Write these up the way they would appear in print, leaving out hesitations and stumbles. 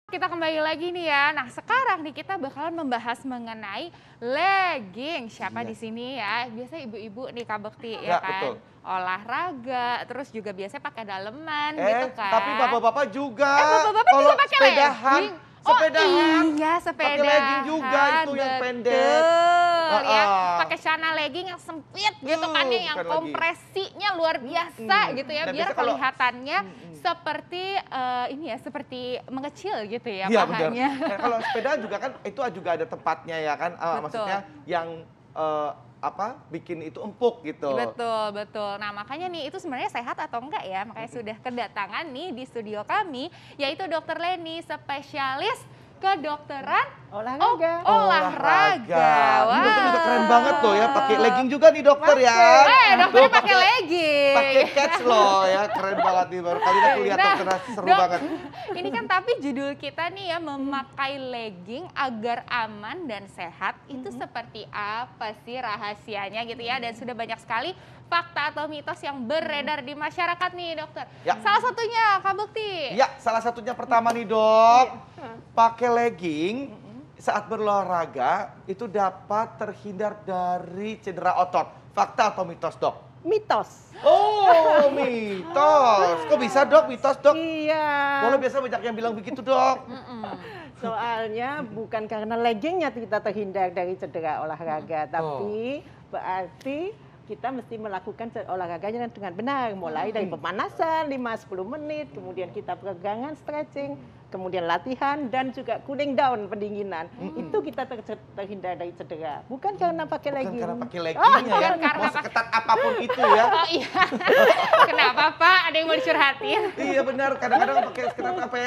Kita kembali lagi nih ya. Nah, sekarang nih kita bakalan membahas mengenai legging. Siapa Iya. di sini ya? Biasanya ibu-ibu nih Kak Bekti ya Ya, kan. betul. Olahraga, terus juga biasanya pakai daleman gitu kan. Tapi bapak-bapak juga. Bapak-bapak Kalau juga pakai sepedahan, legging. sepedahan, Oh iya, pakai sepedahan. legging juga itu yang pendek. Betul ya. Heeh. Pakai celana legging yang sempit gitu kan ya, yang bukan lagi. kompresinya luar biasa gitu ya, Dan biar biasanya kalau- kelihatannya seperti ini ya, seperti mengecil gitu ya Iya benar. pahanya. Nah, kalau sepeda juga kan itu juga ada tempatnya ya kan. Betul. Maksudnya yang bikin itu empuk gitu. Betul, betul. Nah, makanya nih itu sebenarnya sehat atau enggak ya? Makanya sudah kedatangan nih di studio kami, yaitu Dokter Leni, spesialis kedokteran Olahraga. olahraga. Ini dokter juga keren banget loh ya, pakai legging juga nih dokter ya. Dokternya Tuh, pakai legging. Pakai catch loh ya, keren banget nih. Baru kali ini aku lihat Nah, dokter seru Dok, banget. Ini kan tapi judul kita nih ya, memakai legging agar aman dan sehat. Itu seperti apa sih rahasianya gitu ya? Dan sudah banyak sekali fakta atau mitos yang beredar di masyarakat nih dokter. Ya. Salah satunya Kak Bekti. Ya, salah satunya pertama nih dok, pakai legging saat berolahraga itu dapat terhindar dari cedera otot. Fakta atau mitos dok? Mitos. Oh, mitos. Kok bisa dok, mitos dok? Iya. Kalau biasa banyak yang bilang begitu dok. Soalnya bukan karena leggingnya kita terhindar dari cedera olahraga, tapi berarti kita mesti melakukan olahraganya dengan benar. Mulai dari pemanasan 5-10 menit, kemudian kita peregangan, stretching, kemudian latihan, dan juga cooling down, pendinginan. Itu kita terhindar dari cedera. Bukan karena pakai Bukan legging. karena pakai leggingnya ya, karena mau seketat apapun itu ya. Oh iya. Kenapa Pak? Ada yang mau dicurhatin? Iya benar, kadang-kadang pakai seketat sampai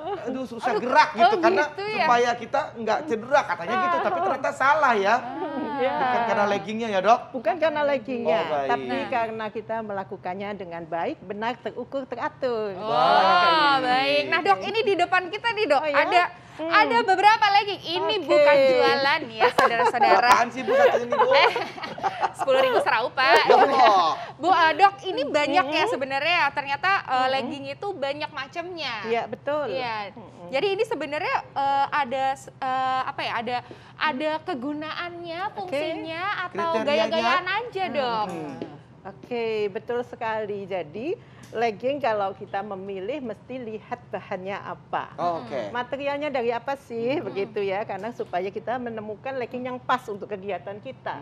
aduh susah gerak gitu karena gitu ya? supaya kita nggak cedera katanya gitu, tapi ternyata salah ya. Ya. Bukan karena leggingnya ya dok. Bukan karena leggingnya, Oh, baik. tapi karena kita melakukannya dengan baik, benar, terukur, teratur. Oh, baik. Nah, Dok, ini di depan kita nih, Dok. Oh, ya? Ada beberapa legging. Ini Oke. bukan jualan ya, saudara-saudara. Apaan sih bu satu ini bu? 10.000 serau, Pak. Ya Allah. Bu, Dok, ini banyak ya sebenarnya. Ternyata legging itu banyak macamnya. Iya, betul. Iya. Jadi ini sebenarnya ada apa ya? Ada kegunaannya, fungsinya atau Kriterianya? gaya-gayaan aja, Dok. Oke, betul sekali. Jadi, legging kalau kita memilih mesti lihat bahannya apa. Oh, oke. Materialnya dari apa sih, begitu ya, karena supaya kita menemukan legging yang pas untuk kegiatan kita.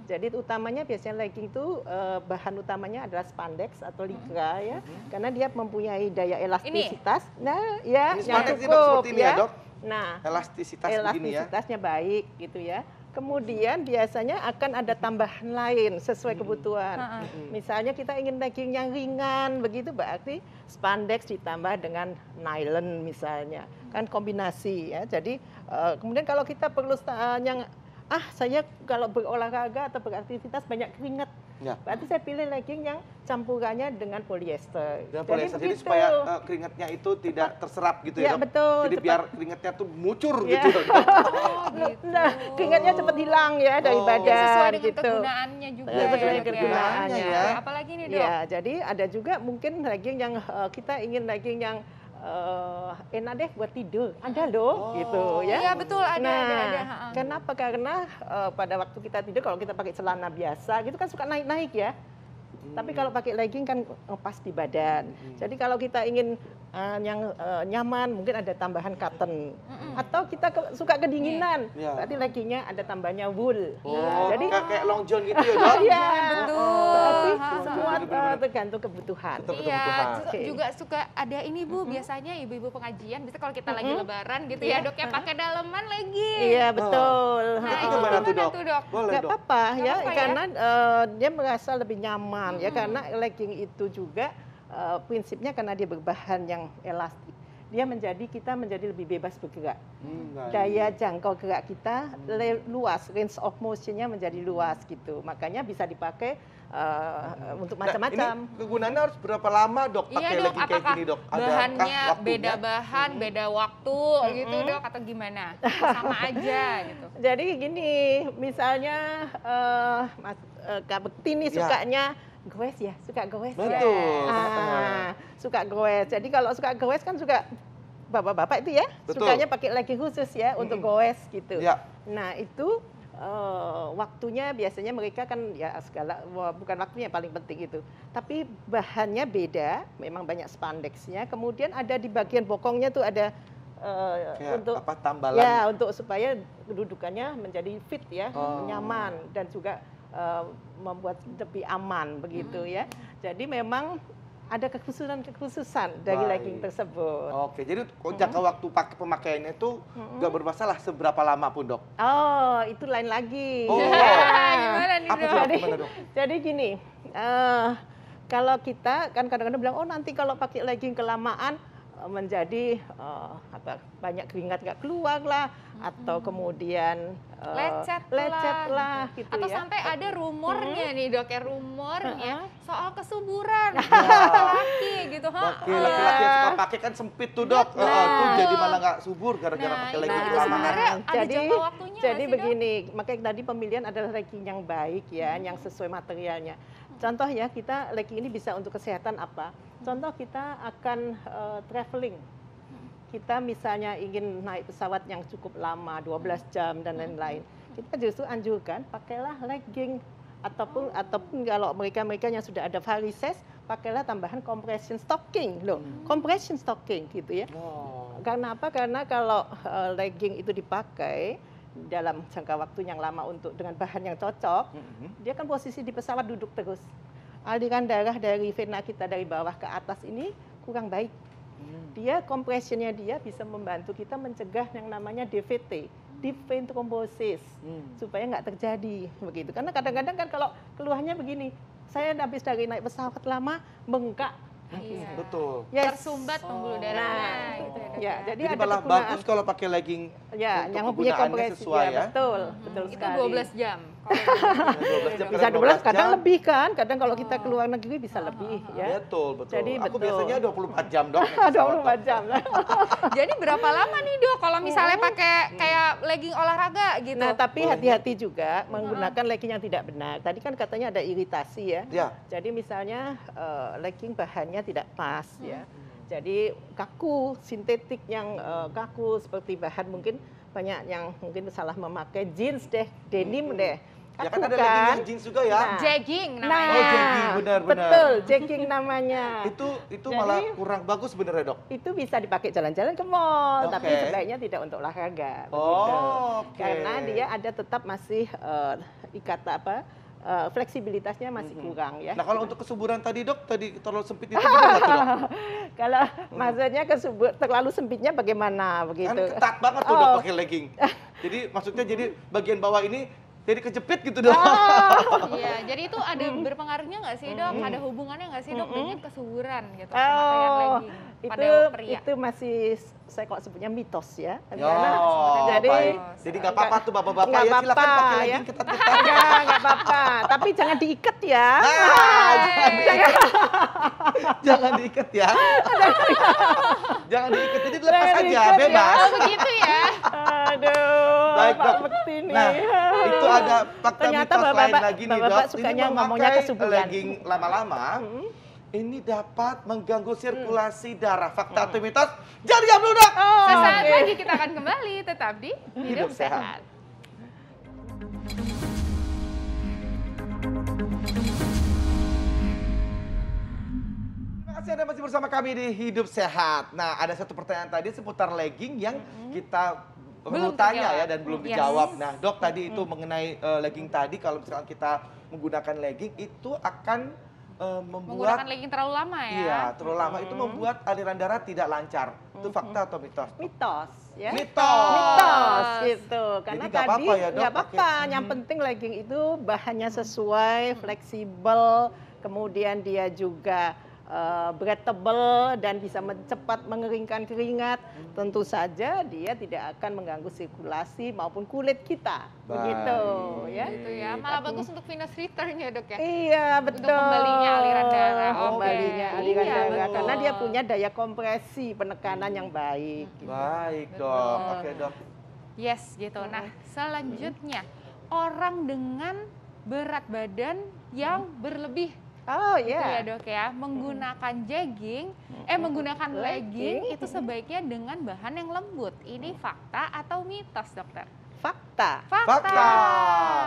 Jadi utamanya biasanya legging itu bahan utamanya adalah spandex atau lycra ya, karena dia mempunyai daya elastisitas. Nah, ya Ini yang spandex ini, Dok, cukup seperti ini ya, Dok? Nah, Elastisitas begini ya. elastisitasnya baik gitu ya. Kemudian biasanya akan ada tambahan lain sesuai kebutuhan. Misalnya kita ingin legging yang ringan begitu, berarti spandex ditambah dengan nylon misalnya, kan kombinasi ya. Jadi kemudian kalau kita perlu yang saya kalau berolahraga atau beraktivitas banyak keringat, Ya. berarti saya pilih legging yang campurannya dengan polyester. Dan polyester, jadi begitu. supaya keringatnya itu tidak terserap gitu ya, Ya, Dok? betul. Jadi biar keringatnya tuh mucur Ya. gitu. Dok. Nah, keringatnya cepat hilang ya dari Oh. badan Sesuai dengan gitu. kegunaannya juga. Sesuai dengan ya, Dok, kegunaannya ya. Apalagi nih, Dok? Ya, jadi ada juga mungkin legging yang kita ingin legging yang enak deh buat tidur. Ada loh gitu ya. Iya, betul, ada. Nah, kenapa? Karena pada waktu kita tidur kalau kita pakai celana biasa gitu kan suka naik-naik ya. Tapi kalau pakai legging kan pas di badan. Jadi kalau kita ingin yang nyaman, mungkin ada tambahan cotton. Atau kita suka kedinginan, Iya. berarti leggingnya ada tambahnya wool. Oh, jadi kayak long john gitu ya, Dok? iya, betul. berarti Ha, ha, semua benar-benar. tergantung kebutuhan. Betul. Iya, Oke. juga suka ada ini Bu, biasanya ibu-ibu pengajian, bisa kalau kita lagi lebaran gitu ya, Dok, ya pakai daleman legging. Iya, betul. Nah, Itu itu gimana tuh, Dok? Dok? Boleh, Nggak Dok. apa-apa ya, Nggak apa-apa ya? karena dia merasa lebih nyaman ya, karena legging itu juga prinsipnya karena dia berbahan yang elastik, dia kita menjadi lebih bebas bergerak. Baik. Daya jangkau gerak kita luas, range of motion-nya menjadi luas gitu. Makanya bisa dipakai untuk Nah, macam-macam. ini kegunaannya harus berapa lama, Dok, Iya, pakai Dok, legging kayak apakah gini, Dok? bahannya waktunya? beda bahan, beda waktu gitu, Dok, atau gimana? Sama aja gitu. Jadi gini, misalnya Kak Bekti nih Ya. sukanya goes ya, suka goes ya. Betul. Suka goes. Jadi kalau suka goes kan juga bapak-bapak itu ya, Betul. sukanya pakai legging khusus ya untuk goes gitu. Ya. Nah itu waktunya biasanya mereka kan ya segala, bukan waktunya yang paling penting itu, tapi bahannya beda, memang banyak spandexnya. Kemudian ada di bagian bokongnya tuh ada Kayak untuk apa, tambalan? ya untuk supaya kedudukannya menjadi fit ya, Oh. nyaman dan juga membuat lebih aman begitu ya. Jadi memang ada kekhususan dari Baik. legging tersebut. Oke, jadi jangka waktu pemakaiannya itu nggak bermasalah seberapa lama pun, Dok? Oh, itu lain lagi. Oh. Gimana nih, Apa Dok? tuh, gimana, Dok? Jadi gini, kalau kita kan kadang-kadang bilang, oh nanti kalau pakai legging kelamaan menjadi banyak keringat nggak keluar lah, atau kemudian lecet lah gitu atau ya. sampai ada rumornya nih Dok, ya rumornya Heeh. soal kesuburan laki gitu. Oke, laki-laki yang suka pakai kan sempit tuh, Dok. Betul. Tuh jadi malah nggak subur gara-gara Nah, pakai itu legging itu kelamaan. sebenarnya ada jadi jangka waktunya nggak jadi sih, Dok? begini, makanya tadi pemilihan adalah legging yang baik ya, yang sesuai materialnya. Contoh ya, kita legging ini bisa untuk kesehatan apa? Contoh kita akan traveling. Kita misalnya ingin naik pesawat yang cukup lama, 12 jam dan lain-lain. Kita justru anjurkan pakailah legging, ataupun kalau mereka yang sudah ada varises, pakailah tambahan compression stocking loh. Compression stocking gitu ya. Oh. Karena apa? Karena kalau legging itu dipakai dalam jangka waktu yang lama untuk dengan bahan yang cocok, dia kan posisi di pesawat duduk terus. Aliran darah dari vena kita dari bawah ke atas ini kurang baik. Dia compressionnya dia bisa membantu kita mencegah yang namanya DVT, deep vein thrombosis, supaya nggak terjadi begitu. Karena kadang-kadang kan kalau keluhannya begini, saya habis dari naik pesawat lama bengkak. Iya. Betul. Yes. Tersumbat pembuluh Nah, darahnya gitu ya, Dok. ya, jadi ada malah kegunaan. bagus kalau pakai legging Ya, untuk yang mempunyai kegunaannya kompresi sesuai ya. betul, betul Itu sekali. 12 jam. 12 jam, Bisa kadang 12, kadang jam. lebih kan? Kadang kalau kita keluar negeri bisa lebih ya. Betul, betul. Jadi Aku betul. biasanya 24 jam, Dok. naik pesawat, 24 jam lah. Jadi berapa lama nih Dok kalau misalnya pakai kayak legging olahraga gitu? Nah, tapi Boleh. hati-hati juga menggunakan legging yang tidak benar. Tadi kan katanya ada iritasi ya. Ya. Jadi misalnya legging bahannya tidak pas ya. Jadi kaku, sintetik yang kaku seperti bahan mungkin banyak yang mungkin salah memakai jeans deh, denim deh. Ya Kaku kan ada legging yang jeans juga ya. Nah. Jegging Nah, namanya. Oh, jegging, benar-benar. betul, jegging namanya. Itu Jadi- malah kurang bagus sebenarnya, Dok. Itu bisa dipakai jalan-jalan ke mall, Oke. tapi sebaiknya tidak untuk olahraga. Oh, begitu. oke. Karena dia ada tetap masih fleksibilitasnya masih kurang ya. Nah, kalau untuk kesuburan tadi, Dok, tadi terlalu sempit itu benar nggak tuh, Dok? Kalau maksudnya terlalu sempitnya bagaimana Kan begitu? ketat banget tuh, Dok, Oh. pakai legging. Jadi maksudnya jadi bagian bawah ini jadi kejepit gitu, Dok. Iya, jadi itu ada berpengaruhnya nggak sih Dok? Ada hubungannya nggak sih Dok dengan kesuburan gitu pemakaian legging pada pria? itu masih saya kok sebutnya mitos ya. Oh, Jadi baik. Jadi nggak apa-apa tuh bapak-bapak nggak ya, silakan apa-apa, pakai ya. legging ketat-ketat. Nggak apa-apa, tapi jangan diikat ya. Jangan diikat ya. Jangan diikat, jadi lepas Jangan aja, diikat ya. bebas. Oh begitu ya? Aduh, Baik, Pak Dok. Bekti nih. Nah, itu ada fakta Ternyata mitos lain bapak-bapak- lagi nih, Dok. bapak-bapak Ini sukanya ngomongnya memakai kesuburan. legging lama-lama, ini dapat mengganggu sirkulasi darah. Fakta atau mitos? Jangan diam dulu, Dok. Sesaat oke. lagi kita akan kembali tetap di Hidup Hidup Sehat. Sehat. Terima kasih Anda masih bersama kami di Hidup Sehat. Nah, ada satu pertanyaan tadi seputar legging yang kita Belum tanya terjawab. ya dan belum Yes. dijawab. Nah, Dok tadi itu mengenai legging tadi, kalau misalkan kita menggunakan legging itu akan membuat Menggunakan legging terlalu lama ya? iya terlalu lama itu membuat aliran darah tidak lancar. Itu fakta atau mitos? Mitos ya. Mitos. Mitos gitu. Karena Jadi nggak tadi apa-apa ya, Dok, nggak apa-apa. pakai- Yang penting legging itu bahannya sesuai, fleksibel, kemudian dia juga breathable dan bisa cepat mengeringkan keringat. Tentu saja dia tidak akan mengganggu sirkulasi maupun kulit kita. Begitu ya. Gitu ya, malah bagus untuk venous return ya Dok ya? Iya, betul. kembalinya aliran darah. Oke. Kembalinya aliran Iya, darah. betul. Karena dia punya daya kompresi, penekanan yang baik. gitu. Baik, Dok. Betul. Oke, Dok. Yes gitu. Nah selanjutnya orang dengan berat badan yang berlebih Oh Gitu ya ya. dok ya, menggunakan jegging, menggunakan legging itu sebaiknya dengan bahan yang lembut. Ini fakta atau mitos dokter? Fakta. Fakta.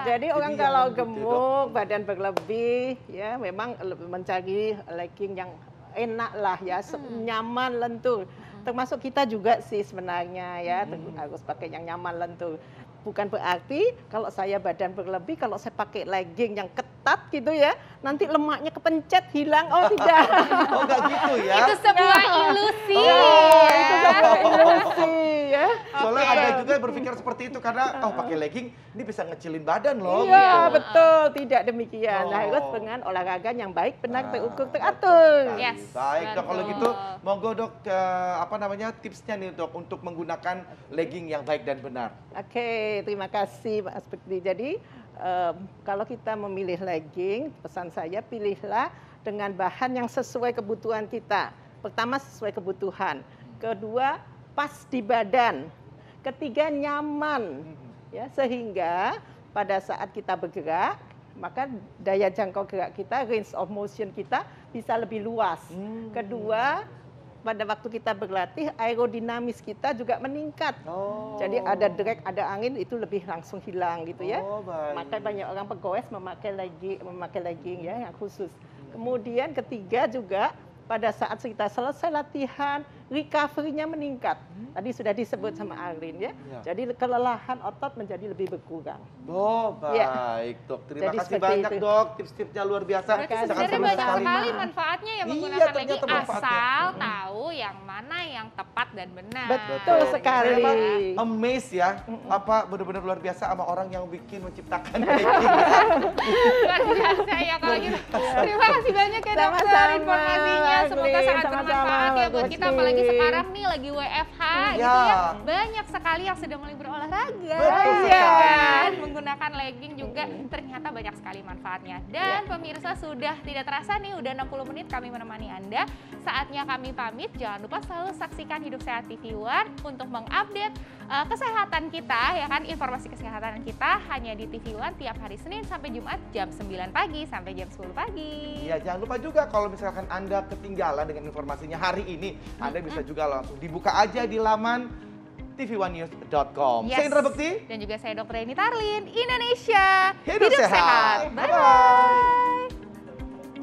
Jadi orang yang kalau lembut ya, Dok. gemuk, badan berlebih, ya memang mencari legging yang enak lah ya, nyaman, lentur. Termasuk kita juga sih sebenarnya ya, harus pakai yang nyaman, lentur. Bukan berarti kalau saya badan berlebih, kalau saya pakai legging yang ketat gitu ya, nanti lemaknya kepencet hilang. Oh tidak. Oh nggak gitu ya? Itu sebuah ilusi. Itu sebuah ilusi ya. Soalnya Oke. ada juga yang berpikir seperti itu karena pakai legging ini bisa ngecilin badan loh. Iya gitu. betul, tidak demikian. Oh. Harus dengan olahraga yang baik, benar, terukur, Betul teratur. sekali. Yes, Baik dok, kalau betul. gitu monggo dok apa namanya tipsnya nih dok untuk menggunakan legging yang baik dan benar. Oke, terima kasih Mas Bekti. Jadi kalau kita memilih legging, pesan saya pilihlah dengan bahan yang sesuai kebutuhan kita. Pertama sesuai kebutuhan, kedua pas di badan, ketiga nyaman, ya sehingga pada saat kita bergerak maka daya jangkau gerak kita, range of motion kita bisa lebih luas. Kedua, pada waktu kita berlatih aerodinamis kita juga meningkat. Oh. Jadi ada drag, ada angin itu lebih langsung hilang gitu ya. Oh, baik. Maka banyak orang pegoes memakai legging ya yang khusus. Kemudian ketiga juga pada saat kita selesai latihan, recovery-nya meningkat. Tadi sudah disebut sama Arlin ya. Ya. Jadi kelelahan otot menjadi lebih berkurang. Oh Ya. baik dok, terima Jadi kasih seperti banyak itu. dok, tips-tipsnya luar biasa. Berarti Sangat sebenarnya seru banyak sekali. sekali manfaatnya ya Iya, menggunakan ternyata legging manfaatnya. asal tahu yang mana yang tepat dan benar. Betul sekali. Saya emang amazed ya, apa benar-benar luar biasa sama orang yang bikin menciptakan legging. Luar biasa ya kalau gitu. Terima kasih banyak ya dokter Sama-sama, informasinya. Semoga Glenn. sangat Sama-sama, bermanfaat ya buat kita. Gusmi. Apalagi sekarang nih lagi WFH gitu Ya. ya. Banyak sekali yang sedang mulai berolahraga. Betul Iya sekali. kan? Menggunakan legging juga ternyata banyak sekali manfaatnya. Dan pemirsa sudah tidak terasa nih udah 60 menit kami menemani Anda. Saatnya kami pamit. Jangan lupa selalu saksikan Hidup Sehat TV One untuk mengupdate kesehatan kita ya kan, informasi kesehatan kita hanya di TV One tiap hari Senin sampai Jumat jam 9 pagi sampai jam 10 pagi. Iya, jangan lupa juga kalau misalkan Anda ketinggalan dengan informasinya hari ini, Anda bisa juga langsung dibuka aja di laman tv1news.com. Yes. Saya Indra Bekti. Dan juga saya Dr. Eni Tarlin, Indonesia Hidup sehat. Bye. Bye-bye.